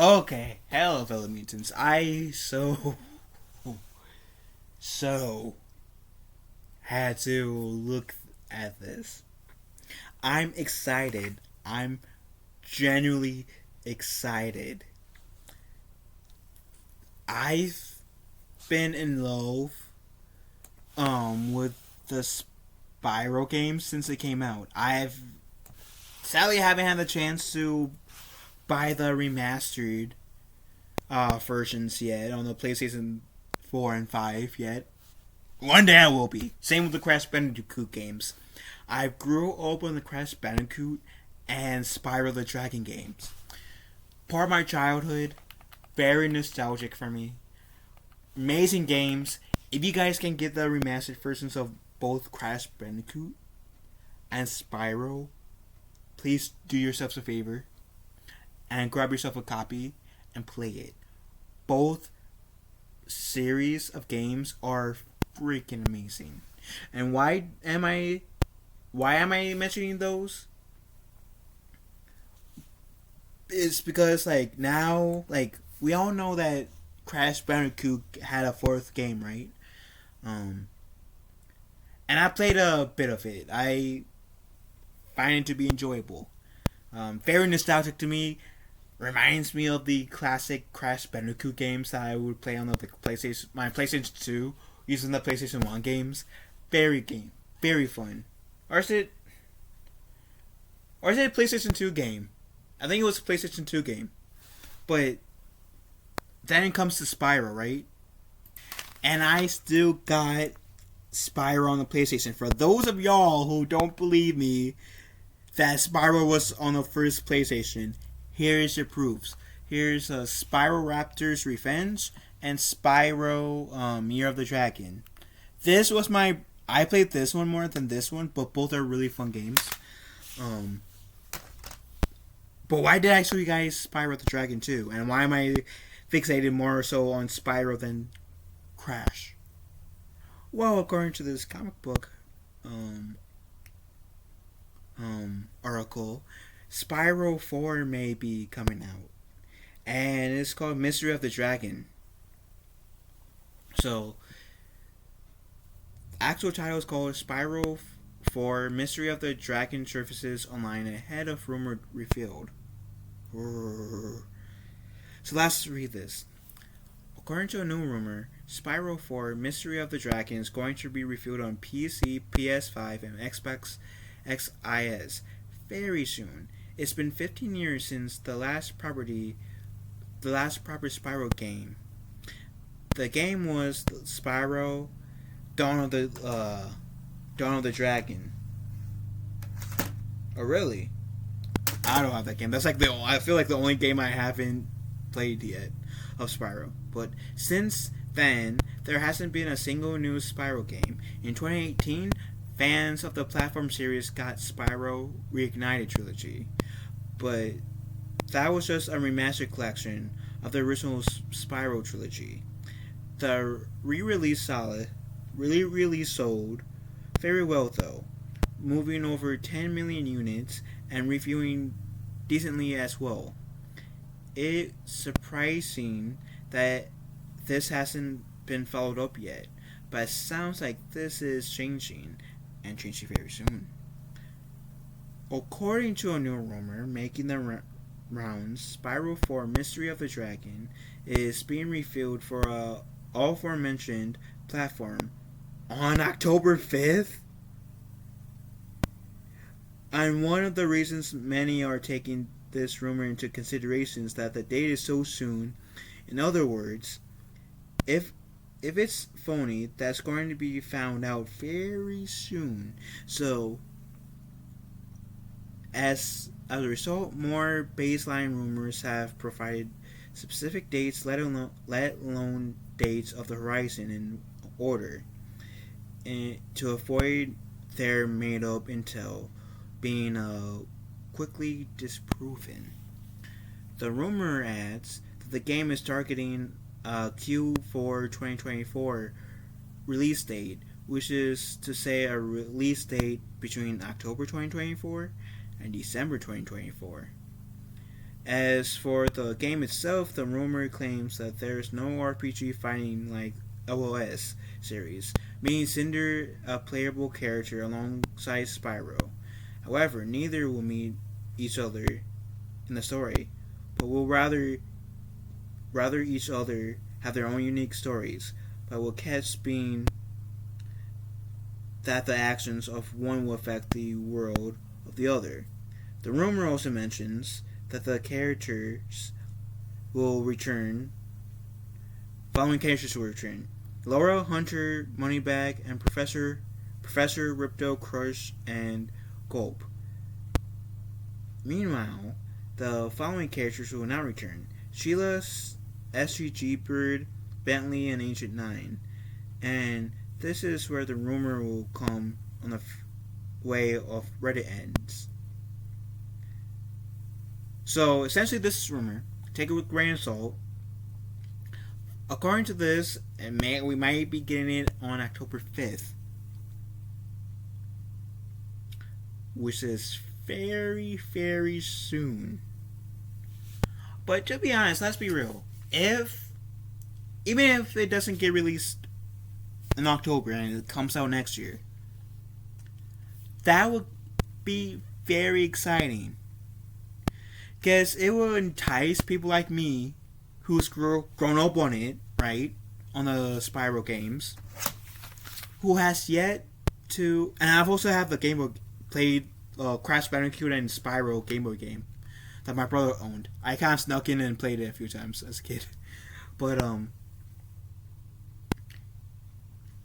Okay, hello fellow mutants. I so had to look at this. I'm excited. I'm genuinely excited. I've been in love with the Spyro games since it came out. I've sadly haven't had the chance to buy the remastered versions yet on the PlayStation 4 and 5 yet. One day I will be. Same with the Crash Bandicoot games. I grew up on the Crash Bandicoot and Spyro the Dragon games. Part of my childhood, very nostalgic for me. Amazing games. If you guys can get the remastered versions of both Crash Bandicoot and Spyro, please do yourselves a favor and grab yourself a copy and play it. Both series of games are freaking amazing. And why am I mentioning those? It's because now we all know that Crash Bandicoot had a fourth game, right? And I played a bit of it. I find it to be enjoyable. Very nostalgic to me. Reminds me of the classic Crash Bandicoot games that I would play on the my PlayStation 2 using the PlayStation 1 games. Very fun. Or is it a PlayStation 2 game? I think it was a PlayStation 2 game. But then it comes to Spyro, right? And I still got Spyro on the PlayStation. For those of y'all who don't believe me that Spyro was on the first PlayStation, here's your proofs. Here's Spyro Raptor's Revenge and Spyro Year of the Dragon. I played this one more than this one, but both are really fun games. But why did I show you guys Spyro the Dragon 2? And why am I fixated more so on Spyro than Crash? Well, according to this comic book article, Spyro 4 may be coming out. And it's called Mystery of the Dragon. So, actual title is called Spyro 4 Mystery of the Dragon surfaces online ahead of rumored revealed. So let's read this. According to a new rumor, Spyro 4 Mystery of the Dragon is going to be revealed on PC, PS5, and Xbox XIS very soon. It's been 15 years since the last proper Spyro game. The game was Spyro Dawn of the Dragon. Oh really? I don't have that game. That's I feel like the only game I haven't played yet of Spyro. But since then, there hasn't been a single new Spyro game. In 2018, fans of the platform series got Spyro Reignited Trilogy. But that was just a remastered collection of the original Spyro trilogy. The re-release sold very well though, moving over 10 million units and reviewing decently as well. It's surprising that this hasn't been followed up yet, but it sounds like this is changing, and changing very soon. According to a new rumor making the rounds, Spyro 4 Mystery of the Dragon is being revealed for a aforementioned platform on October 5th. And one of the reasons many are taking this rumor into consideration is that the date is so soon. In other words, if it's phony, that's going to be found out very soon. So, as a result, more baseline rumors have provided specific dates, let alone dates of the horizon in order, and to avoid their made-up intel being quickly disproven. The rumor adds that the game is targeting a Q4 2024 release date, which is to say a release date between October 2024 and December 2024. As for the game itself, the rumor claims that there's no RPG fighting like LOS series, meaning Cinder a playable character alongside Spyro. However, neither will meet each other in the story, but will rather each other have their own unique stories, but will catch being that the actions of one will affect the world of the other. The rumor also mentions that the characters will return. Following characters will return: Laura, Hunter, Moneybag, and Professor Ripto, Crush, and Gulp. Meanwhile, the following characters will not return: Sheila, SGG Bird, Bentley, and Ancient Nine. And this is where the rumor will come on the way of Reddit ends. So essentially, this is rumor. Take it with a grain of salt. According to this, we might be getting it on October 5th, which is very, very soon. But to be honest, let's be real. Even if it doesn't get released in October and it comes out next year, that would be very exciting. Because it will entice people like me who's grown up on it, right? On the Spyro games. Who has yet to... And I've also have the Game Boy... Played Crash Bandicoot and Spyro Game Boy game that my brother owned. I kind of snuck in and played it a few times as a kid. But,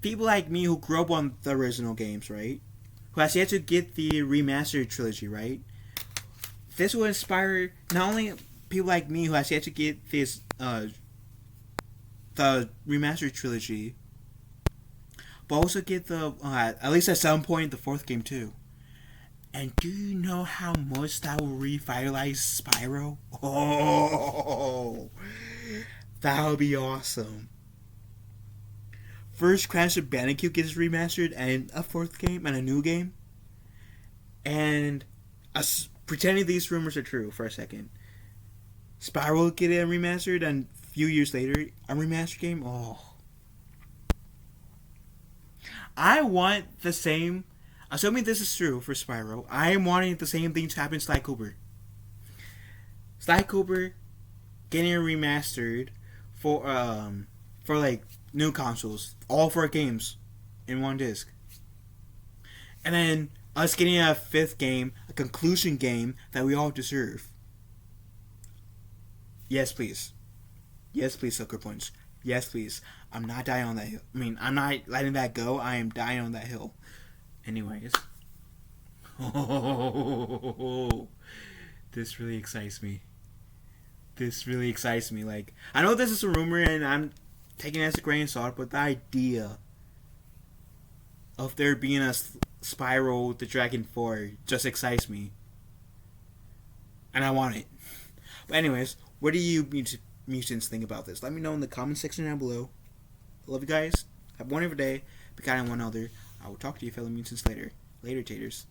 people like me who grew up on the original games, right? Who has yet to get the remastered trilogy, right? This will inspire not only people like me who has yet to get this the remastered trilogy, but also get the at least at some point the fourth game too. And do you know how much that will revitalize Spyro? Oh, that would be awesome. First, Crash Bandicoot gets remastered, and a fourth game and a new game, and pretending these rumors are true for a second, Spyro will get a remastered, and a few years later, a remastered game. Oh, I want the same. Assuming this is true for Spyro, I am wanting the same thing to happen to Sly Cooper. Sly Cooper getting a remastered for like new consoles, all 4 games in one disc, and then us getting a 5th game, a conclusion game that we all deserve. Yes, please. Yes, please, Sucker Punch. Yes, please. I'm not dying on that hill. I mean, I'm not letting that go. I am dying on that hill. Anyways. Oh, this really excites me. This really excites me. Like, I know this is a rumor and I'm taking it as a grain of salt, but the idea of there being a Spyro the Dragon 4 just excites me. And I want it. But anyways, what do you mutants think about this? Let me know in the comment section down below. I love you guys. Have a wonderful day. Be kind and one other. I will talk to you fellow mutants later. Later, taters.